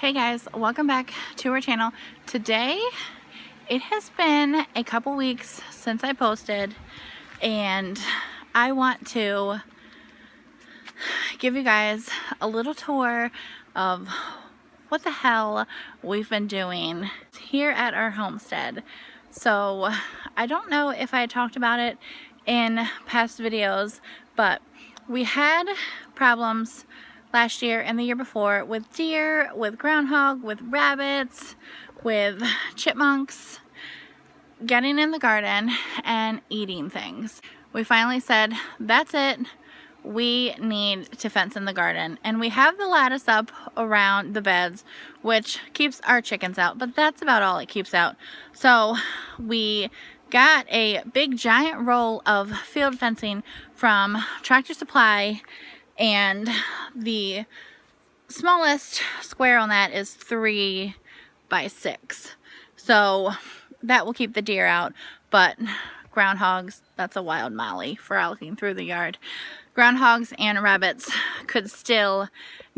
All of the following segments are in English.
Hey guys, welcome back to our channel. Today, it has been a couple weeks since I posted, and I want to give you guys a little tour of what the hell we've been doing here at our homestead. So I don't know if I talked about it in past videos, but we had problems last year and the year before with deer, with groundhog, with rabbits, with chipmunks getting in the garden and eating things. We finally said, that's it. We need to fence in the garden, and we have the lattice up around the beds, which keeps our chickens out, but that's about all it keeps out. So we got a big giant roll of field fencing from Tractor Supply, and the smallest square on that is 3 by 6. So that will keep the deer out, but groundhogs, that's a wild molly frolicking through the yard. Groundhogs and rabbits could still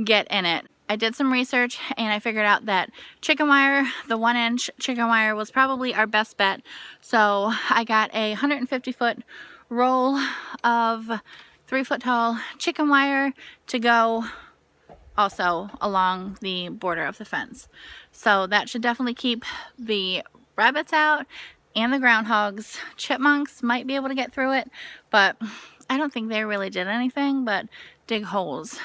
get in it. I did some research and I figured out that chicken wire, the 1-inch chicken wire, was probably our best bet. So I got a 150-foot roll of 3-foot tall chicken wire to go also along the border of the fence. So that should definitely keep the rabbits out and the groundhogs. Chipmunks might be able to get through it, but I don't think they really did anything but dig holes.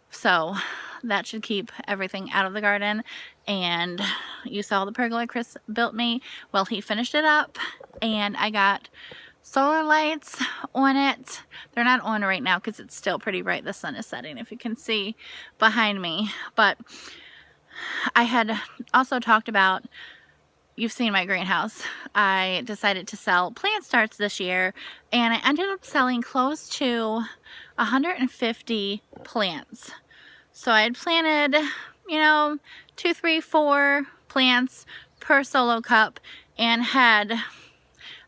So that should keep everything out of the garden. And you saw the pergola Chris built me. Well, he finished it up, and I got solar lights on it. They're not on right now because it's still pretty bright. The sun is setting, if you can see behind me. But I had also talked about, you've seen my greenhouse. I decided to sell plant starts this year, and I ended up selling close to 150 plants. So I had planted, 2, 3, 4 plants per solo cup, and had,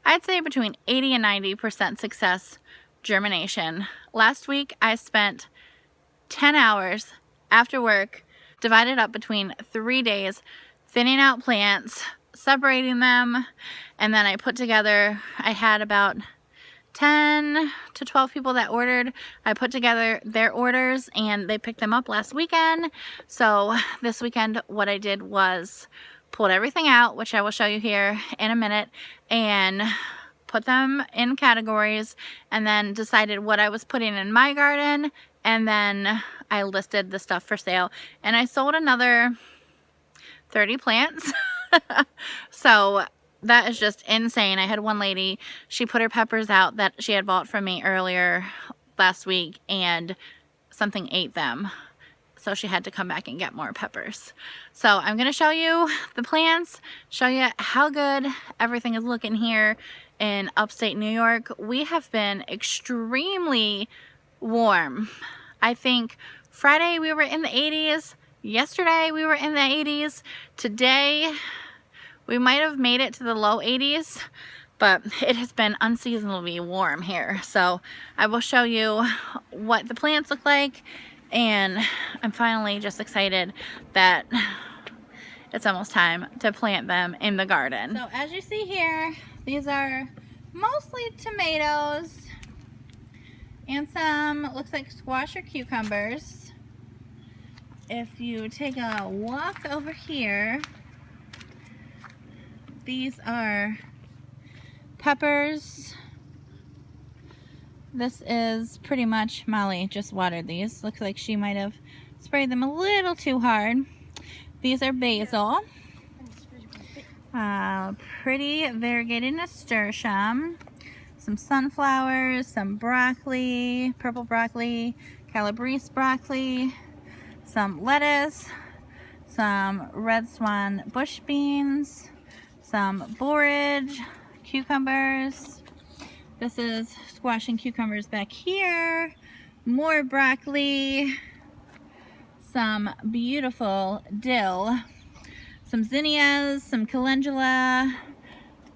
I'd say, between 80 and 90% success germination. Last week I spent 10 hours after work, divided up between 3 days, thinning out plants, separating them, and then I put together, I had about 10 to 12 people that ordered. I put together their orders and they picked them up last weekend. So this weekend what I did was pulled everything out, which I will show you here in a minute, and put them in categories, and then decided what I was putting in my garden, and then I listed the stuff for sale, and I sold another 30 plants. So that is just insane. I had one lady, she put her peppers out that she had bought from me earlier last week, and something ate them. So she had to come back and get more peppers. So I'm going to show you the plants, show you how good everything is looking here in upstate New York. We have been extremely warm. I think Friday we were in the 80s. Yesterday we were in the 80s. Today we might have made it to the low 80s, but it has been unseasonably warm here. So I will show you what the plants look like, and I'm finally just excited that it's almost time to plant them in the garden. So as you see here, these are mostly tomatoes and some, looks like squash or cucumbers. If you take a walk over here, these are peppers. This is pretty much, Molly just watered these. Looks like she might have sprayed them a little too hard. These are basil. Pretty variegated nasturtium. Some sunflowers, some broccoli, purple broccoli, calabrese broccoli, some lettuce, some red swan bush beans, some borage, cucumbers. This is squash and cucumbers back here. More broccoli, some beautiful dill, some zinnias, some calendula.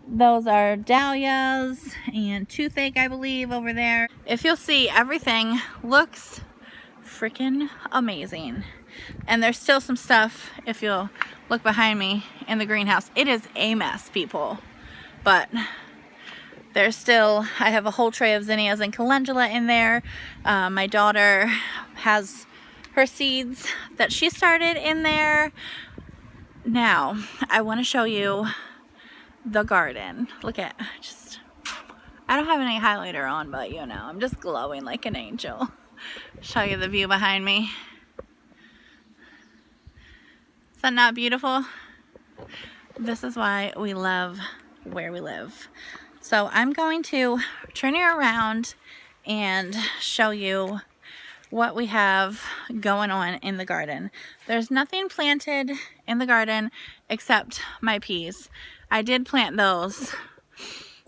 Those are dahlias and toothache, I believe, over there. If you'll see, everything looks freaking amazing. And there's still some stuff, if you'll look behind me, in the greenhouse. It is a mess, people. But there's still, I have a whole tray of zinnias and calendula in there. My daughter has her seeds that she started in there. Now, I want to show you the garden. Look at, I don't have any highlighter on, but you know, I'm just glowing like an angel. Show you the view behind me. Is that not beautiful? This is why we love where we live. So I'm going to turn you around and show you what we have going on in the garden. There's nothing planted in the garden except my peas. I did plant those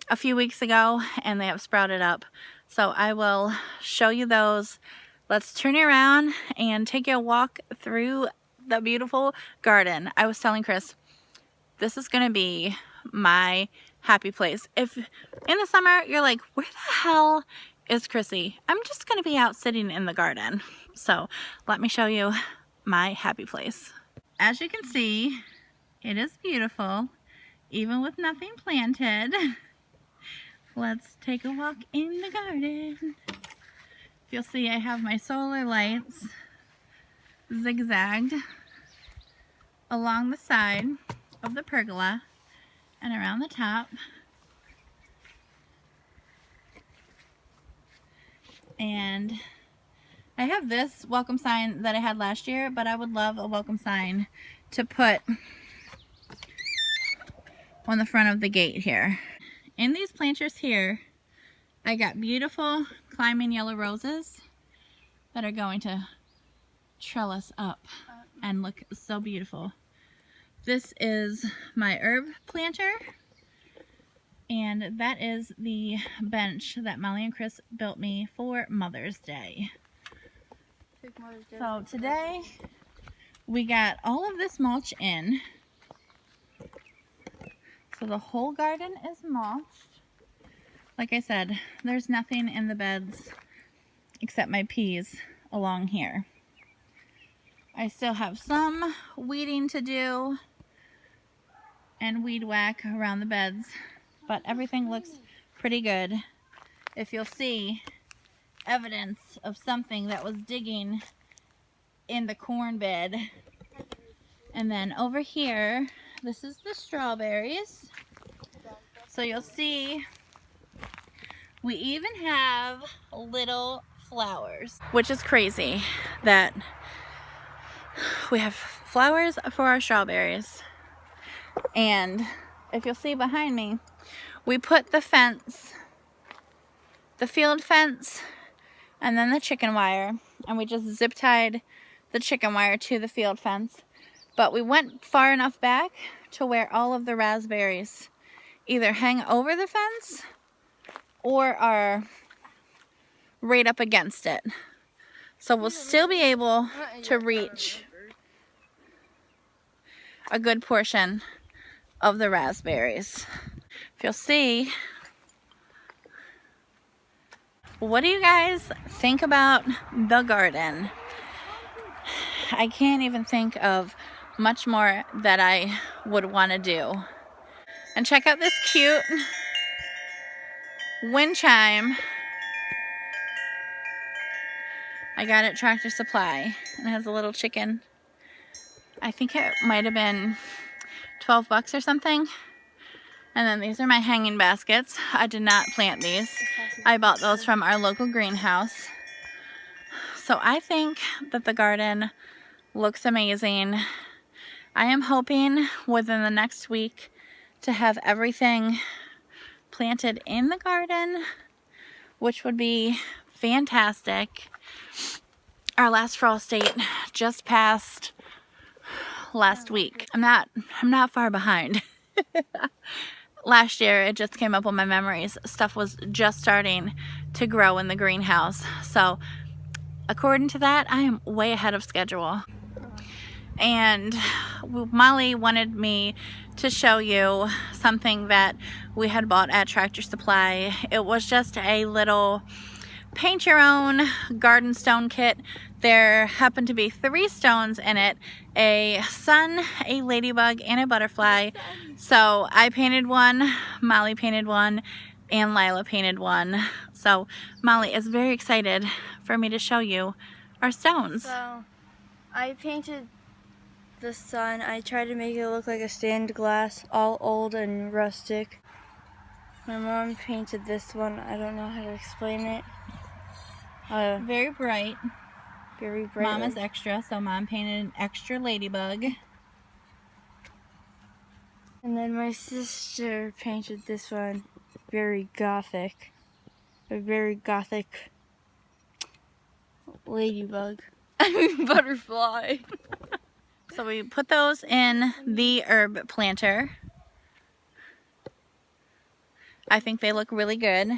a few weeks ago and they have sprouted up. So I will show you those. Let's turn you around and take you a walk through the beautiful garden. I was telling Chris, this is gonna be my happy place. If in the summer you're like, where the hell is Chrissy? I'm just gonna be out sitting in the garden. So let me show you my happy place. As you can see, it is beautiful, even with nothing planted. Let's take a walk in the garden. You'll see I have my solar lights zigzagged along the side of the pergola and around the top. And I have this welcome sign that I had last year, but I would love a welcome sign to put on the front of the gate here. In these planters here, I got beautiful climbing yellow roses that are going to trellis up and look so beautiful. This is my herb planter, and that is the bench that Molly and Chris built me for Mother's Day. So today we got all of this mulch in. So the whole garden is mulched. Like I said, there's nothing in the beds except my peas along here. I still have some weeding to do and weed whack around the beds, but everything looks pretty good. If you'll see evidence of something that was digging in the corn bed. And then over here, this is the strawberries. So you'll see we even have little flowers, which is crazy that we have flowers for our strawberries. And if you'll see behind me, we put the fence, the field fence, and then the chicken wire, and we just zip tied the chicken wire to the field fence. But we went far enough back to where all of the raspberries either hang over the fence or are right up against it. So we'll still be able to reach a good portion of the raspberries. If you'll see, what do you guys think about the garden? I can't even think of much more that I would want to do. And check out this cute wind chime I got at Tractor Supply, and it has a little chicken. I think it might have been 12 bucks or something. And then these are my hanging baskets. I did not plant these. I bought those from our local greenhouse. So I think that the garden looks amazing. I am hoping within the next week to have everything planted in the garden, which would be fantastic. Our last frost date just passed last week. I'm not far behind. Last year, it just came up on my memories. Stuff was just starting to grow in the greenhouse. So according to that, I am way ahead of schedule. And Molly wanted me to show you something that we had bought at Tractor Supply. It was just a little paint your own garden stone kit. There happen to be 3 stones in it, a sun, a ladybug, and a butterfly. So I painted one, Molly painted one, and Lila painted one. So Molly is very excited for me to show you our stones. So I painted the sun. I tried to make it look like a stained glass, all old and rustic. My mom painted this one. I don't know how to explain it. Very bright. Very bright. Mom is extra, so Mom painted an extra ladybug. And then my sister painted this one. Very gothic. A very gothic ladybug. I mean butterfly. So we put those in the herb planter. I think they look really good.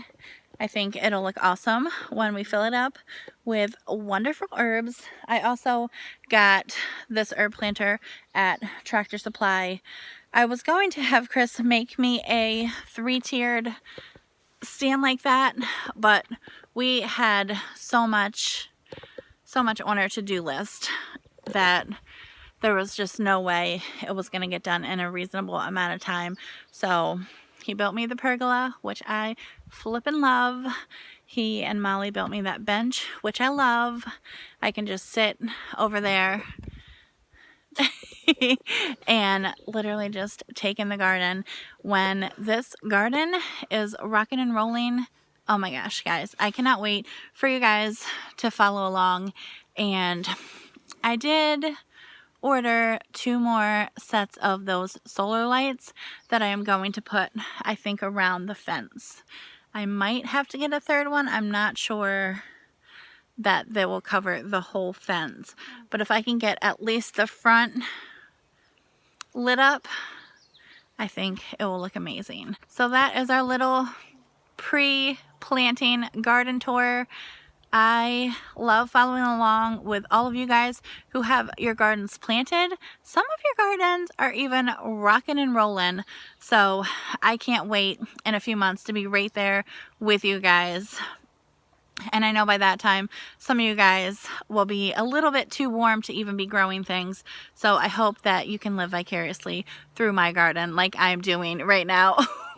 I think it'll look awesome when we fill it up with wonderful herbs. I also got this herb planter at Tractor Supply. I was going to have Chris make me a 3-tiered stand like that, but we had so much on our to-do list that there was just no way it was going to get done in a reasonable amount of time. So he built me the pergola, which I flippin' love. He and Molly built me that bench, which I love. I can just sit over there and literally just take in the garden. When this garden is rocking and rolling, oh my gosh, guys, I cannot wait for you guys to follow along. And I did order 2 more sets of those solar lights that I am going to put, I think, around the fence. I might have to get a 3rd one. I'm not sure that they will cover the whole fence, but if I can get at least the front lit up, I think it will look amazing. So that is our little pre-planting garden tour. I love following along with all of you guys who have your gardens planted. Some of your gardens are even rocking and rolling. So I can't wait in a few months to be right there with you guys. And I know by that time, some of you guys will be a little bit too warm to even be growing things. So I hope that you can live vicariously through my garden like I'm doing right now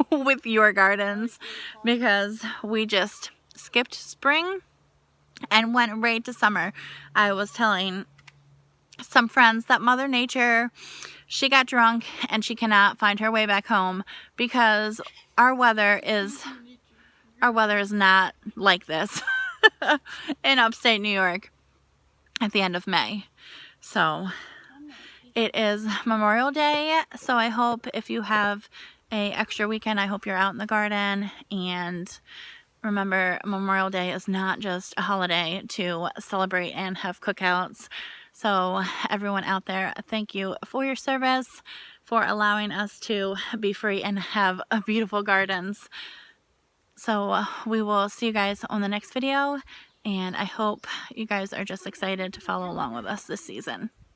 with your gardens, because we just skipped spring and went right to summer. I was telling some friends that Mother Nature, she got drunk and she cannot find her way back home because our weather is not like this in upstate New York at the end of May. So it is Memorial Day, so I hope if you have an extra weekend, I hope you're out in the garden. And remember, Memorial Day is not just a holiday to celebrate and have cookouts. So everyone out there, thank you for your service, for allowing us to be free and have beautiful gardens. So we will see you guys on the next video, and I hope you guys are just excited to follow along with us this season.